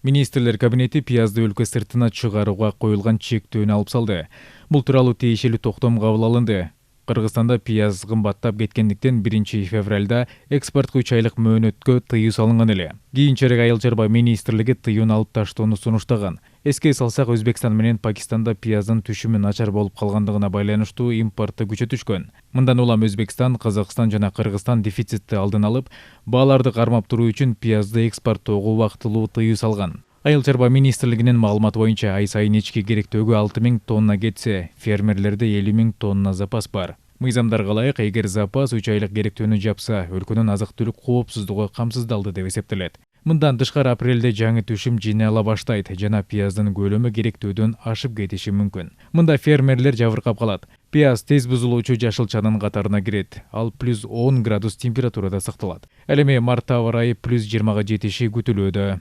Министрлер кабинети пиязды өлкө сыртына чыгарууга коюлган чектөөнү алып салды. Бул тууралуу тиешелүү токтом кабыл алынды. Кыргызстанда пияз кымбаттап кеткендиктен 1 февралда экспортко 3 айлык мөөнөткө тыюу салынган эле. Кийинчерээк Айыл чарба министрлиги тыюуну алып таштоону сунуштаган. Эске салсак, Өзбекстан менен Пакистанда пияздын түшүмү начар болуп калгандыгына байланыштуу импорту күчө түшкөн. Мындан улам Өзбекстан, Казакстан жана Кыргызстан дефицитти алдын алып, бааларды кармап туруу үчүн пиязды экспорттоого убактылуу тыюу салган. Айыл чарба министрлигинин маалыматы боюнча ай сайын ички керектөөгү 6000 тонна кетсе, фермерлерде 50 000 тонна запас бар. Мыйзамдарга ылайык, эгер запас 3 айлык керектөөнү жапса, өлкөнүн азык-түлүк коопсуздугу камсыздалды деп эсептелет. Мындан тышкары, апрелде жаңы түшүм жыйнала баштайт жана пияздын көлөмү керектөөдөн ашып кетиши мүмкүн. Мында фермерлер жабыркап калат. Пияз тез бузулуучу жашылчанын катарына кирет. Ал +10 градус температурада сакталат. Ал эми март айы +20га жетиши күтүлүүдө.